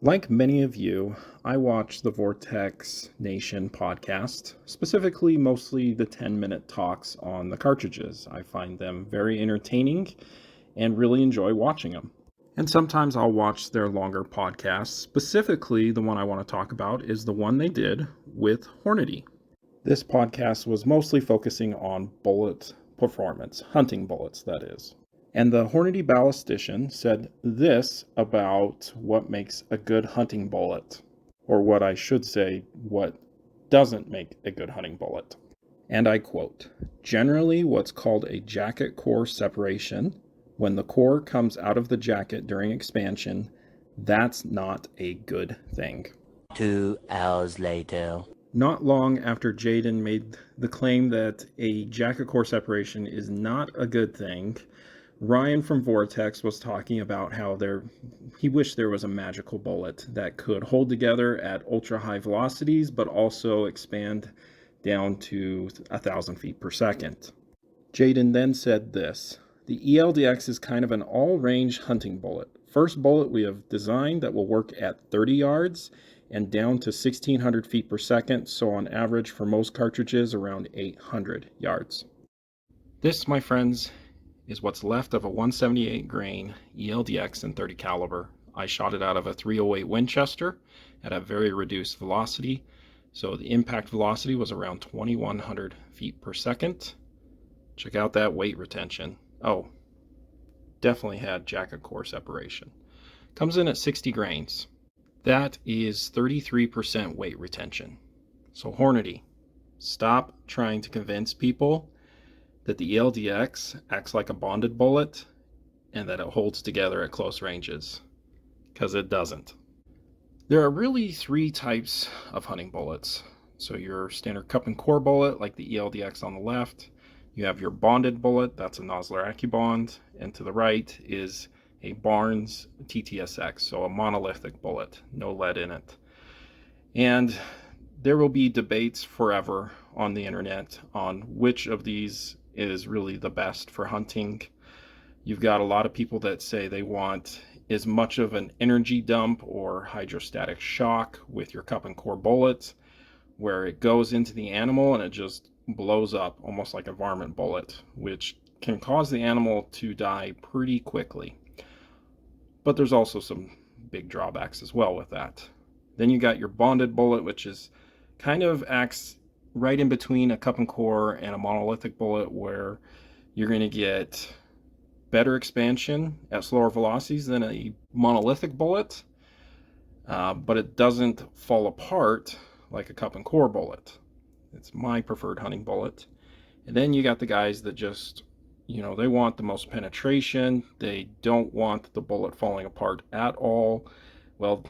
Like many of you, I watch the Vortex Nation podcast, specifically mostly the 10-minute talks on the cartridges. I find them very entertaining and really enjoy watching them. And sometimes I'll watch their longer podcasts. Specifically, the one I want to talk about is the one they did with Hornady. This podcast was mostly focusing on bullet performance, hunting bullets, that is. And the Hornady ballistician said this about what makes a good hunting bullet, or what I should say, what doesn't make a good hunting bullet. And I quote, "Generally, what's called a jacket core separation, when the core comes out of the jacket during expansion, that's not a good thing." 2 hours later. Not long after Jaden made the claim that a jacket core separation is not a good thing, Ryan from Vortex was talking about how he wished there was a magical bullet that could hold together at ultra high velocities, but also expand down to 1,000 feet per second. Jaden then said this: "The ELD-X is kind of an all-range hunting bullet. First bullet we have designed that will work at 30 yards and down to 1,600 feet per second, so on average for most cartridges around 800 yards. This, my friends, is what's left of a 178 grain ELD-X in 30 caliber. I shot it out of a 308 Winchester at a very reduced velocity, so the impact velocity was around 2,100 feet per second. Check out that weight retention. Oh, definitely had jacket core separation. Comes in at 60 grains. That is 33% weight retention. So Hornady, stop trying to convince people that the ELD-X acts like a bonded bullet and that it holds together at close ranges, because it doesn't. There are really three types of hunting bullets. So your standard cup and core bullet, like the ELD-X on the left. You have your bonded bullet, that's a Nosler AccuBond, and to the right is a Barnes TTSX, so a monolithic bullet, no lead in it. And there will be debates forever on the internet on which of these is really the best for hunting. You've got a lot of people that say they want as much of an energy dump or hydrostatic shock with your cup and core bullets, where it goes into the animal and it just blows up almost like a varmint bullet, which can cause the animal to die pretty quickly. But there's also some big drawbacks as well with that. Then you got your bonded bullet, which is kind of acts right in between a cup and core and a monolithic bullet, where you're going to get better expansion at slower velocities than a monolithic bullet, but it doesn't fall apart like a cup and core bullet. It's my preferred hunting bullet. And then you got the guys that just, they want the most penetration. They don't want the bullet falling apart at all. Well,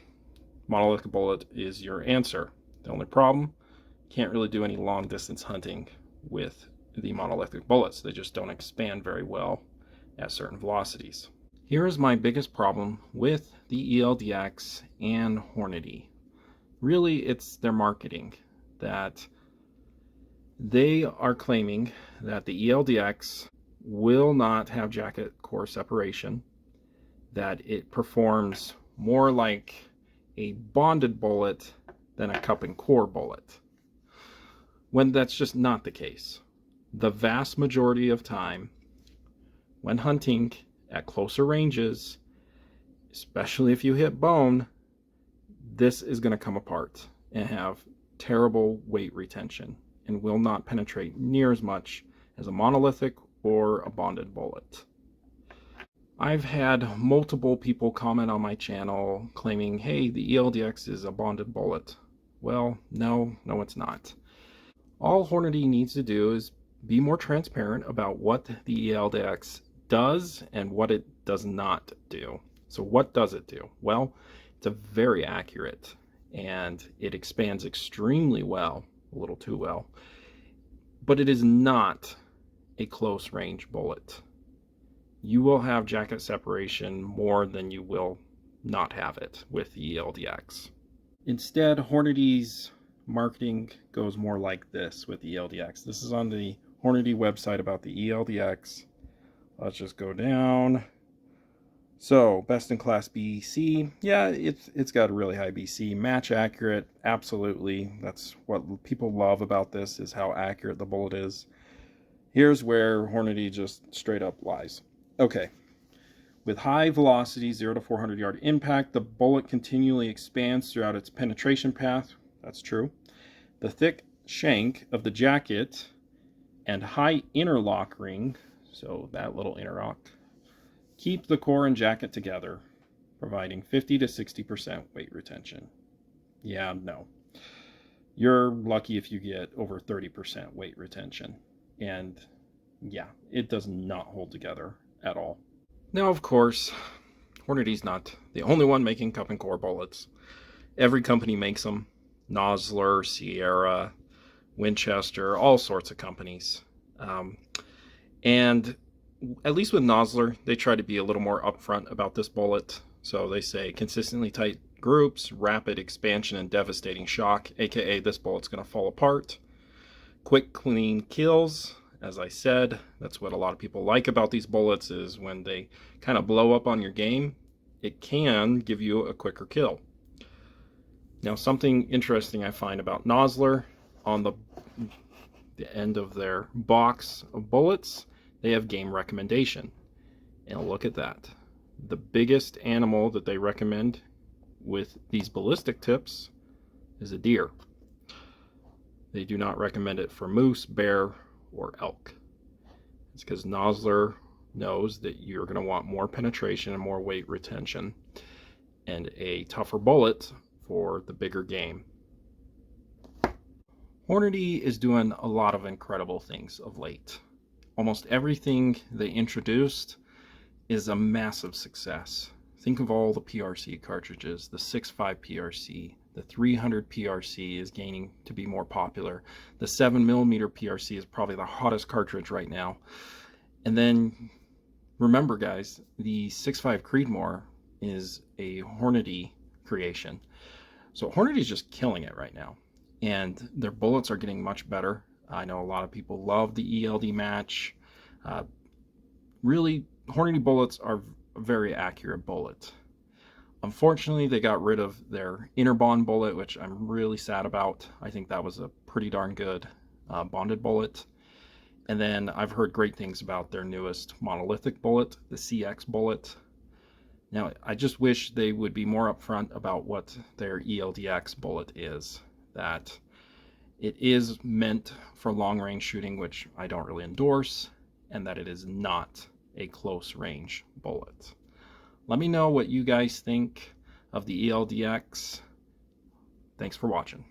monolithic bullet is your answer. The only problem, can't really do any long distance hunting with the monolithic bullets. They just don't expand very well at certain velocities. Here is my biggest problem with the ELD-X and Hornady. Really, it's their marketing. That they are claiming that the ELD-X will not have jacket core separation, that it performs more like a bonded bullet than a cup and core bullet, when that's just not the case. The vast majority of time when hunting at closer ranges, especially if you hit bone, this is going to come apart and have terrible weight retention and will not penetrate near as much as a monolithic or a bonded bullet. I've had multiple people comment on my channel claiming, hey, the ELD-X is a bonded bullet. Well, no, it's not. All Hornady needs to do is be more transparent about what the ELD-X does and what it does not do. So what does it do? Well, it's a very accurate, and it expands extremely well, a little too well, but it is not a close range bullet. You will have jacket separation more than you will not have it with the ELD-X. Instead, Hornady's marketing goes more like this with the ELD-X. This is on the Hornady website about the ELD-X. Let's just go down. So, best in class BC, yeah, it's got a really high BC. Match accurate, absolutely. That's what people love about this, is how accurate the bullet is. Here's where Hornady just straight up lies. Okay, with high velocity, 0 to 400 yard impact, the bullet continually expands throughout its penetration path. That's true. The thick shank of the jacket and high interlock ring, so that little interlock, keep the core and jacket together, providing 50 to 60% weight retention. Yeah, no. You're lucky if you get over 30% weight retention. And yeah, it does not hold together at all. Now, of course, Hornady's not the only one making cup and core bullets. Every company makes them. Nosler, Sierra, Winchester, all sorts of companies. And at least with Nosler, they try to be a little more upfront about this bullet. So they say consistently tight groups, rapid expansion, and devastating shock, aka this bullet's going to fall apart. Quick, clean kills. As I said, that's what a lot of people like about these bullets, is when they kind of blow up on your game, it can give you a quicker kill. Now, something interesting I find about Nosler, on the end of their box of bullets, they have game recommendation. And look at that. The biggest animal that they recommend with these ballistic tips is a deer. They do not recommend it for moose, bear, or elk. It's because Nosler knows that you're going to want more penetration and more weight retention and a tougher bullet for the bigger game. Hornady is doing a lot of incredible things of late. Almost everything they introduced is a massive success. Think of all the PRC cartridges, the 6.5 PRC, the 300 PRC is gaining to be more popular. The 7mm PRC is probably the hottest cartridge right now. And then remember, guys, the 6.5 Creedmoor is a Hornady creation. So Hornady's just killing it right now. And their bullets are getting much better. I know a lot of people love the ELD match. Really, Hornady bullets are a very accurate bullet. Unfortunately, they got rid of their inner bond bullet, which I'm really sad about. I think that was a pretty darn good bonded bullet. And then I've heard great things about their newest monolithic bullet, the CX bullet. Now, I just wish they would be more upfront about what their ELD-X bullet is. That it is meant for long-range shooting, which I don't really endorse, and that it is not a close-range bullet. Let me know what you guys think of the ELD-X. Thanks for watching.